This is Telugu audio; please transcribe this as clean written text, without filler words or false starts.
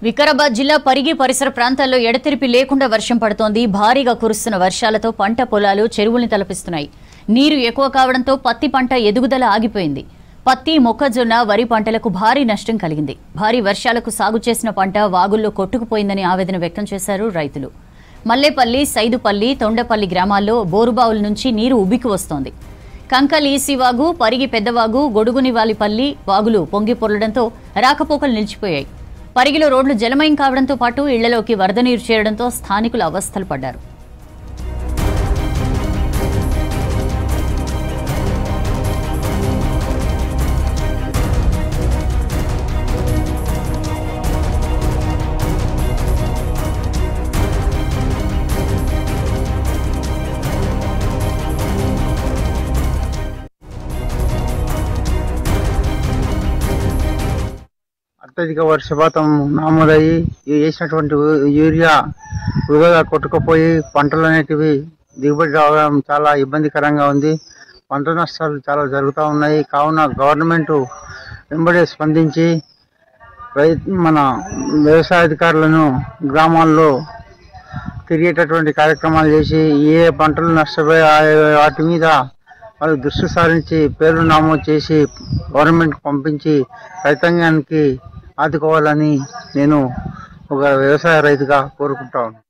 వికారాబాద్ జిల్లా పరిగి పరిసర ప్రాంతాల్లో ఎడతెరిపి లేకుండా వర్షం పడుతోంది. భారీగా కురుస్తున్న వర్షాలతో పంట పొలాలు చెరువుల్ని తలపిస్తున్నాయి. నీరు ఎక్కువ కావడంతో పత్తి పంట ఎదుగుదల ఆగిపోయింది. పత్తి, మొక్కజొన్న, వరి పంటలకు భారీ నష్టం కలిగింది. భారీ వర్షాలకు సాగు చేసిన పంట వాగుల్లో కొట్టుకుపోయిందని ఆవేదన వ్యక్తం చేశారు రైతులు. మల్లేపల్లి, సైదుపల్లి, తొండపల్లి గ్రామాల్లో బోరుబావుల నుంచి నీరు ఉబికి వస్తోంది. కంకల్ ఈసీ వాగు, పరిగి పెద్దవాగు, గొడుగునివాలిపల్లి వాగులు పొంగి పొర్లడంతో రాకపోకలు నిలిచిపోయాయి. పరిగిలో రోడ్లు జలమయం కావడంతో పాటు ఇళ్లలోకి వరద నీరు చేరడంతో స్థానికులు అవస్థలు పడ్డారు. అత్యధిక వర్షపాతం నమోదయ్యి వేసినటువంటి యూరియా వృధాగా కొట్టుకుపోయి పంటలు అనేటివి దిగుబడి రావడం చాలా ఇబ్బందికరంగా ఉంది. పంట నష్టాలు చాలా జరుగుతూ ఉన్నాయి. కావున గవర్నమెంట్ వెంబడే స్పందించి మన వ్యవసాయ అధికారులను గ్రామాల్లో తిరిగేటటువంటి కార్యక్రమాలు చేసి ఏ పంటలు నష్టపోయి వాటి మీద వాళ్ళు దృష్టి సారించి పేర్లు నమోదు చేసి గవర్నమెంట్ పంపించి రైతాంగానికి ఆదుకోవాలని నేను ఒక వ్యవసాయ రైతుగా కోరుకుంటా ఉన్నాను.